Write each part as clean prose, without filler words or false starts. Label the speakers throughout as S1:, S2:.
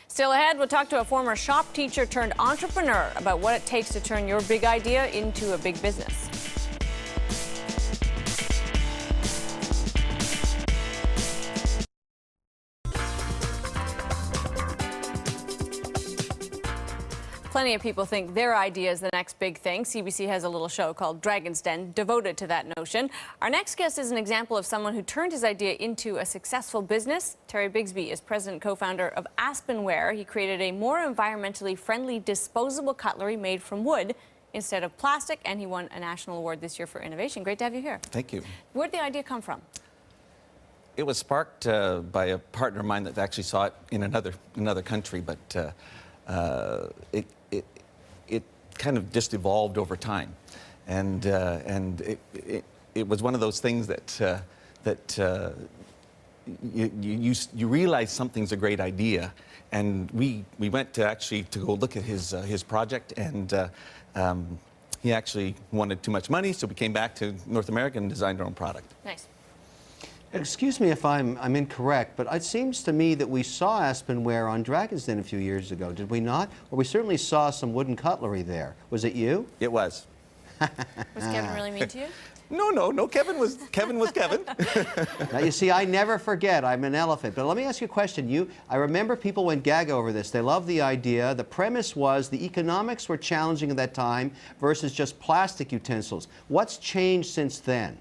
S1: Still ahead, we'll talk to a former shop teacher turned entrepreneur about what it takes to turn your big idea into a big business. Plenty of people think their idea is the next big thing. CBC has a little show called Dragon's Den devoted to that notion. Our next guest is an example of someone who turned his idea into a successful business. Terry Bigsby is president and co-founder of Aspenware. He created a more environmentally friendly disposable cutlery made from wood instead of plastic, and he won a national award this year for innovation. Great to have you here.
S2: Thank you.
S1: Where did the idea come from?
S2: It was sparked by a partner of mine that actually saw it in another country, but it kind of just evolved over time, and it was one of those things that you realize something's a great idea, and we went to go look at his project, and he actually wanted too much money, so we came back to North America and designed our own product.
S1: Nice.
S3: Excuse me if I'm incorrect, but it seems to me that we saw Aspenware on Dragon's Den a few years ago, did we not? Or we certainly saw some wooden cutlery there. Was it you?
S2: It was.
S1: Was Kevin really mean to you?
S2: No. Kevin was Kevin.
S3: Now, you see, I never forget. I'm an elephant. But let me ask you a question. I remember people went gaga over this. They loved the idea. The premise was the economics were challenging at that time versus just plastic utensils. What's changed since then?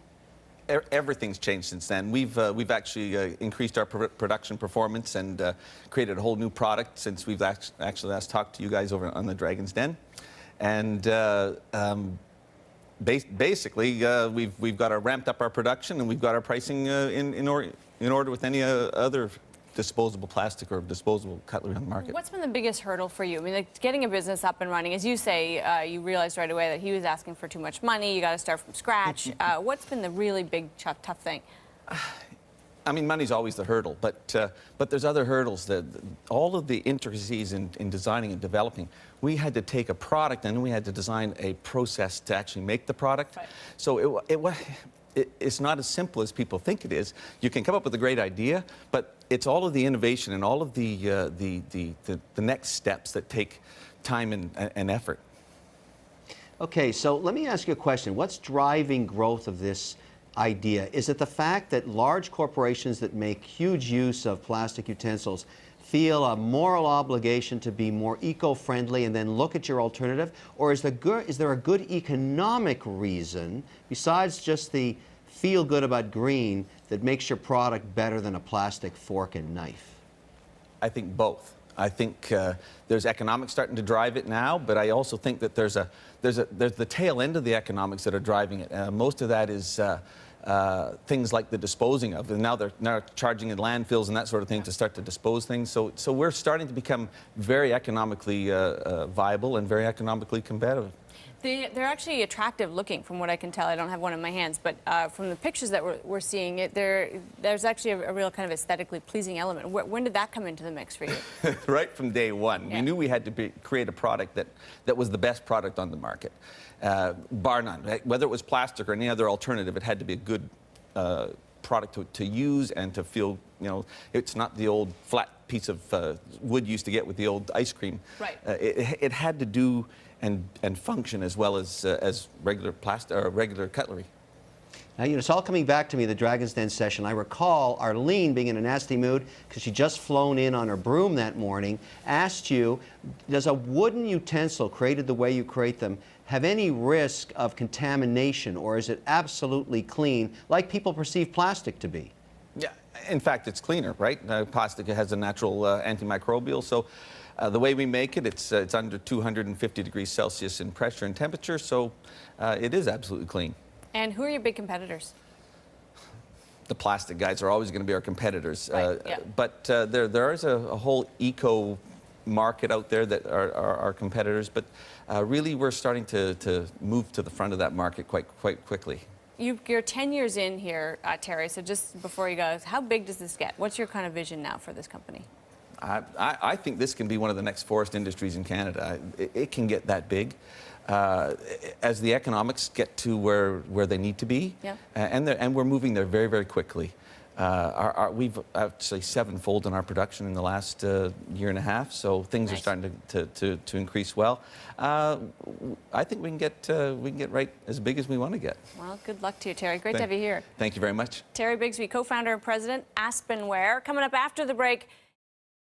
S2: Everything's changed since then. We've actually increased our production performance and created a whole new product since we've actually last talked to you guys over on the Dragon's Den, and basically we've got ramped up our production, and we've got our pricing in order with any other disposable plastic or disposable cutlery on the market.
S1: What's been the biggest hurdle for you? I mean, like getting a business up and running, as you say, you realized right away that he was asking for too much money. You got to start from scratch. What's been the really big, tough thing?
S2: I mean, money's always the hurdle, but there's other hurdles. All of the intricacies in designing and developing, we had to take a product and we had to design a process to actually make the product. Right. So it's not as simple as people think it is. You can come up with a great idea, but it's all of the innovation and all of the next steps that take time and effort.
S3: Okay, so let me ask you a question. What's driving growth of this idea? Is it the fact that large corporations that make huge use of plastic utensils feel a moral obligation to be more eco-friendly and then look at your alternative? Or is there a good economic reason, besides just the feel good about green, that makes your product better than a plastic fork and knife?
S2: I think both. I think there's economics starting to drive it now, but I also think that there's the tail end of the economics that are driving it. Most of that is things like the disposing of, and now they're charging in landfills and that sort of thing to start to dispose things. So we're starting to become very economically viable and very economically competitive.
S1: They're actually attractive looking, from what I can tell. I don't have one in my hands, but from the pictures that we're seeing, there's actually a real kind of aesthetically pleasing element. When did that come into the mix for you?
S2: Right from day one. Yeah. We knew we had to create a product that was the best product on the market, bar none. Whether it was plastic or any other alternative, it had to be a good product to use and to feel, it's not the old flat piece of wood you used to get with the old ice cream. Right. It had to do and function as well as regular plastic or regular cutlery.
S3: Now, it's all coming back to me, the Dragon's Den session. I recall Arlene being in a nasty mood because she'd just flown in on her broom that morning, asked you, does a wooden utensil created the way you create them have any risk of contamination, or is it absolutely clean, like people perceive plastic to be?
S2: Yeah, in fact, it's cleaner, right? Plastic has a natural antimicrobial, so the way we make it, it's under 250 degrees Celsius in pressure and temperature, so it is absolutely clean.
S1: And who are your big competitors?
S2: The plastic guys are always going to be our competitors.
S1: Right, yeah.
S2: But there is a whole eco market out there that are our competitors, but really we're starting to move to the front of that market quite quickly.
S1: You're 10 years in here, Terry, so just before you go, how big does this get? What's your kind of vision now for this company?
S2: I think this can be one of the next forest industries in Canada. It can get that big. As the economics get to where they need to be, yeah. And we're moving there very, very quickly. We've actually sevenfold in our production in the last year and a half, so things are starting to increase well. I think we can get right as big as we want to get.
S1: Well, good luck to you, Terry. Great to have you here.
S2: Thank you very much.
S1: Terry Bigsby, co-founder and president, Aspenware. Coming up after the break,